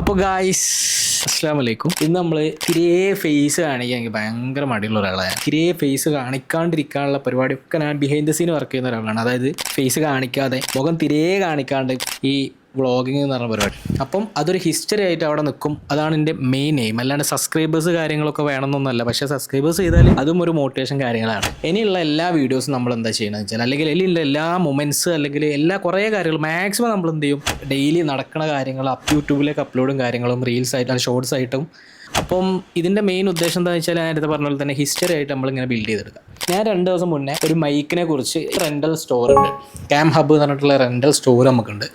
അപ്പോൾ ഗായ്സ് അസ്സലാമു അലൈക്കും. ഇന്ന് നമ്മൾ തിരേ ഫേസ് കാണിക്കാൻ എനിക്ക് ഭയങ്കര മടിയുള്ള ഒരാളാണ്. തിരേ ഫേസ് കാണിക്കാണ്ടിരിക്കാനുള്ള പരിപാടിയൊക്കെ ഞാൻ ബിഹൈൻഡ് ദ സീൻ വർക്ക് ചെയ്യുന്ന ഒരാളാണ്. അതായത് ഫേസ് കാണിക്കാതെ മുഖം തിരേ കാണിക്കാണ്ട് ഈ വ്ളോഗിങ് എന്ന് പറഞ്ഞ പരിപാടി. അപ്പം അതൊരു ഹിസ്റ്ററി ആയിട്ട് അവിടെ നിൽക്കും. അതാണ് എൻ്റെ മെയിൻ എയിം. അല്ലാണ്ട് സബ്സ്ക്രൈബേഴ്സ് കാര്യങ്ങളൊക്കെ വേണമെന്നൊന്നല്ല. പക്ഷേ സബ്സ്ക്രൈബേഴ്സ് ചെയ്താൽ അതും ഒരു മോട്ടിവേഷൻ കാര്യങ്ങളാണ്. ഇനിയുള്ള എല്ലാ വീഡിയോസും നമ്മൾ എന്താ ചെയ്യണമെന്ന് വെച്ചാൽ, അല്ലെങ്കിൽ ഇതിലുള്ള എല്ലാ മൊമെൻറ്റ്സ് അല്ലെങ്കിൽ എല്ലാ കുറേ കാര്യങ്ങൾ മാക്സിമം നമ്മൾ എന്ത് ചെയ്യും, ഡെയിലി നടക്കുന്ന കാര്യങ്ങൾ യൂട്യൂബിലേക്ക് അപ്ലോഡും കാര്യങ്ങളും റീൽസ് ആയിട്ടും ഷോർട്സ് ആയിട്ടും. അപ്പം ഇതിൻ്റെ മെയിൻ ഉദ്ദേശം എന്താണെന്ന് വെച്ചാൽ, ഞാൻ നേരത്തെ പറഞ്ഞ പോലെ തന്നെ ഹിസ്റ്ററി ആയിട്ട് നമ്മളിങ്ങനെ ബിൽഡ് ചെയ്തെടുക്കുക. ഞാൻ 2 ദിവസം മുന്നേ ഒരു മൈക്കിനെ കുറിച്ച് റെൻ്റൽ സ്റ്റോർ ഉണ്ട്, ക്യാം ഹബ്ബ് എന്ന് പറഞ്ഞിട്ടുള്ള റെൻ്റൽ സ്റ്റോർ നമുക്കുണ്ട്.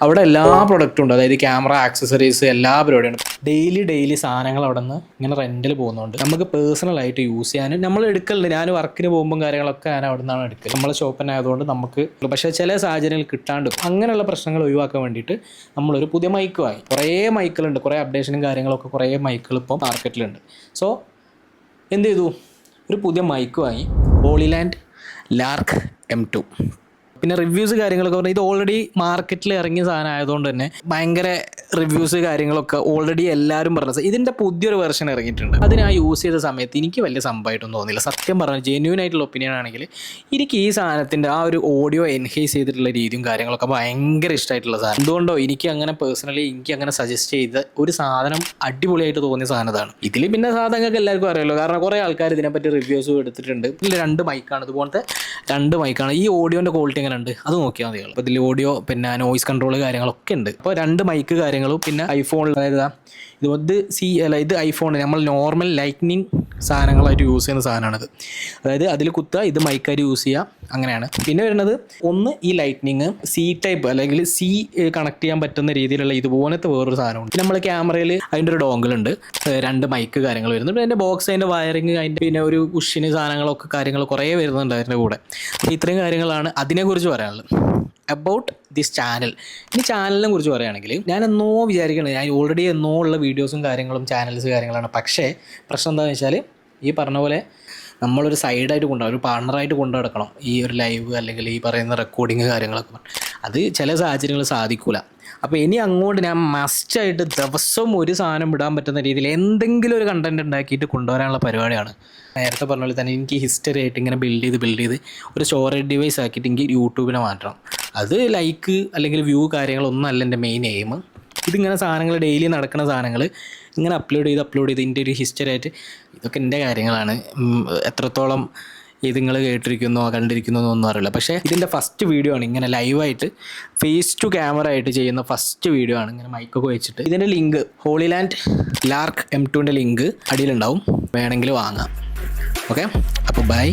അവിടെ എല്ലാ പ്രൊഡക്റ്റും ഉണ്ട്. അതായത് ക്യാമറ, ആക്സസറീസ്, എല്ലാ പരിപാടിയുണ്ട്. ഡെയിലി സാധനങ്ങൾ അവിടെ നിന്ന് ഇങ്ങനെ റെൻ്റിൽ പോകുന്നുണ്ട്. നമുക്ക് പേഴ്സണലായിട്ട് യൂസ് ചെയ്യാനും നമ്മൾ എടുക്കലുണ്ട്. ഞാൻ വർക്കിന് പോകുമ്പോൾ കാര്യങ്ങളൊക്കെ ഞാൻ അവിടെ നിന്നാണ് എടുക്കൽ. നമ്മളെ ഷോപ്പ് തന്നെ ആയതുകൊണ്ട് നമുക്ക്. പക്ഷേ ചില സാഹചര്യങ്ങൾ കിട്ടാണ്ട് അങ്ങനെയുള്ള പ്രശ്നങ്ങൾ ഒഴിവാക്കാൻ വേണ്ടിയിട്ട് നമ്മളൊരു പുതിയ മൈക്ക് വാങ്ങി. കുറേ മൈക്കുകളുണ്ട്, കുറേ അപ്ഡേഷനും കാര്യങ്ങളൊക്കെ കുറേ മൈക്കുകൾ ഇപ്പോൾ മാർക്കറ്റിലുണ്ട്. സോ എന്ത് ചെയ്തു, ഒരു പുതിയ മൈക്ക് വാങ്ങി, ഹോളിലാൻഡ് ലാർക്ക് M2. പിന്നെ റിവ്യൂസ് കാര്യങ്ങളൊക്കെ പറഞ്ഞാൽ ഇത് ഓൾറെഡി മാർക്കറ്റിൽ ഇറങ്ങിയ സാധനം ആയതുകൊണ്ട് തന്നെ ഭയങ്കര റിവ്യൂസ് കാര്യങ്ങളൊക്കെ ഓൾറെഡി എല്ലാവരും പറഞ്ഞത്. ഇതിൻ്റെ പുതിയൊരു വെർഷൻ ഇറങ്ങിയിട്ടുണ്ട്. അത് ഞാൻ യൂസ് ചെയ്ത സമയത്ത് എനിക്ക് വലിയ സംഭവമായിട്ടൊന്നും തോന്നിയില്ല. സത്യം പറഞ്ഞാൽ ജെന്യൂൻ ആയിട്ടുള്ള ഒപ്പീനിയൻ ആണെങ്കിൽ എനിക്ക് ഈ സാധനത്തിൻ്റെ ആ ഒരു ഓഡിയോ എൻഹേസ് ചെയ്തിട്ടുള്ള രീതിയും കാര്യങ്ങളൊക്കെ ഭയങ്കര ഇഷ്ടമായിട്ടുള്ള സാധനം. എന്തുകൊണ്ടോ എനിക്ക് അങ്ങനെ പേഴ്സണലി എനിക്ക് അങ്ങനെ സജസ്റ്റ് ചെയ്ത ഒരു സാധനം അടിപൊളിയായിട്ട് തോന്നിയ സാധനമാണ്. ഇതിൽ പിന്നെ സാധനങ്ങൾക്ക് എല്ലാവർക്കും അറിയാമല്ലോ, കാരണം കുറേ ആൾക്കാർ ഇതിനെപ്പറ്റി റിവ്യൂസും എടുത്തിട്ടുണ്ട്. ഇതിൽ 2 മൈക്കാണ്, ഇതുപോലത്തെ 2 മൈക്കാണ്. ഈ ഓഡിയോൻ്റെ ക്വാളിറ്റി എങ്ങനെ ഉണ്ട് അത് നോക്കിയാൽ മതിയുള്ളൂ. അപ്പോൾ ഇതിൽ ഓഡിയോ പിന്നെ നോയിസ് കൺട്രോൾ കാര്യങ്ങളൊക്കെ ഉണ്ട്. അപ്പോൾ 2 മൈക്ക് കാര്യങ്ങളും പിന്നെ ഐഫോണിൽ, അതായത് ഇത് ഐഫോൺ നമ്മൾ നോർമൽ ലൈറ്റ്നിങ് സാധനങ്ങളായിട്ട് യൂസ് ചെയ്യുന്ന സാധനമാണിത്. അതായത് അതിൽ കുത്തുക, ഇത് മൈക്കായിട്ട് യൂസ് ചെയ്യുക, അങ്ങനെയാണ്. പിന്നെ വരുന്നത് ഒന്ന് ഈ ലൈറ്റ്നിങ് C ടൈപ്പ് അല്ലെങ്കിൽ C കണക്ട് ചെയ്യാൻ പറ്റുന്ന രീതിയിലുള്ള ഇതുപോലത്തെ വേറൊരു സാധനമുണ്ട്. പിന്നെ നമ്മൾ ക്യാമറയിൽ അതിൻ്റെ ഒരു ഡോങ്കിൾ ഉണ്ട്, 2 മൈക്ക് കാര്യങ്ങൾ വരുന്നുണ്ട്. അതിൻ്റെ ബോക്സ്, അതിൻ്റെ വയറിങ്, അതിൻ്റെ പിന്നെ ഒരു കുഷ്യന് സാധനങ്ങളൊക്കെ കാര്യങ്ങൾ കുറേ വരുന്നുണ്ട് അതിൻ്റെ കൂടെ. അപ്പോൾ ഇത്രയും കാര്യങ്ങളാണ് അതിനെക്കുറിച്ച് പറയാനുള്ളത്. About this channel. ഈ ചാനലിനെ കുറിച്ച് പറയുകയാണെങ്കിൽ ഞാൻ എന്നോ വിചാരിക്കണം, ഞാൻ ഓൾറെഡി എന്നോ ഉള്ള വീഡിയോസും കാര്യങ്ങളും ചാനൽസ് കാര്യങ്ങളാണ്. പക്ഷേ പ്രശ്നം എന്താണെന്ന് വെച്ചാൽ, ഈ പറഞ്ഞ പോലെ നമ്മളൊരു സൈഡായിട്ട് കൊണ്ടുപോകും, ഒരു പാർട്ണറായിട്ട് കൊണ്ടു നടക്കണം ഈ ഒരു ലൈവ് അല്ലെങ്കിൽ ഈ പറയുന്ന റെക്കോർഡിങ് കാര്യങ്ങളൊക്കെ. അത് ചില സാഹചര്യങ്ങൾ സാധിക്കില്ല. അപ്പോൾ ഇനി അങ്ങോട്ട് ഞാൻ മസ്റ്റായിട്ട് ദിവസവും ഒരു സാധനം ഇടാൻ പറ്റുന്ന രീതിയിൽ എന്തെങ്കിലും ഒരു കണ്ടൻറ് ഉണ്ടാക്കിയിട്ട് കൊണ്ടുവരാനുള്ള പരിപാടിയാണ്. നേരത്തെ പറഞ്ഞ പോലെ തന്നെ എനിക്ക് ഹിസ്റ്ററി ആയിട്ട് ഇങ്ങനെ ബിൽഡ് ചെയ്ത് ഒരു സ്റ്റോറേജ് ഡിവൈസ് ആക്കിയിട്ട് എനിക്ക് യൂട്യൂബിനെ മാറ്റണം. അത് ലൈക്ക് അല്ലെങ്കിൽ വ്യൂ കാര്യങ്ങളൊന്നും അല്ല എൻ്റെ മെയിൻ എയിം. ഇതിങ്ങനെ സാധനങ്ങൾ ഡെയിലി നടക്കുന്ന സാധനങ്ങൾ ഇങ്ങനെ അപ്ലോഡ് ചെയ്ത് ഇതിൻ്റെ ഒരു ഹിസ്റ്ററി ആയിട്ട്, ഇതൊക്കെ എൻ്റെ കാര്യങ്ങളാണ്. എത്രത്തോളം ഇത് നിങ്ങൾ കണ്ടിരിക്കുന്നോ എന്നൊന്നും അറിയില്ല. പക്ഷേ ഇതിൻ്റെ ഫസ്റ്റ് വീഡിയോ ആണ് ഇങ്ങനെ ലൈവായിട്ട് ഫേസ് ടു ക്യാമറ ആയിട്ട് ചെയ്യുന്ന ഫസ്റ്റ് വീഡിയോ ആണ്, ഇങ്ങനെ മൈക്കൊക്കെ വെച്ചിട്ട്. ഇതിൻ്റെ ലിങ്ക്, ഹോളിലാൻഡ് ലാർക്ക് M2ൻ്റെ ലിങ്ക് അടിയിലുണ്ടാവും, വേണമെങ്കിൽ വാങ്ങാം. ഓക്കെ, അപ്പോൾ ബൈ.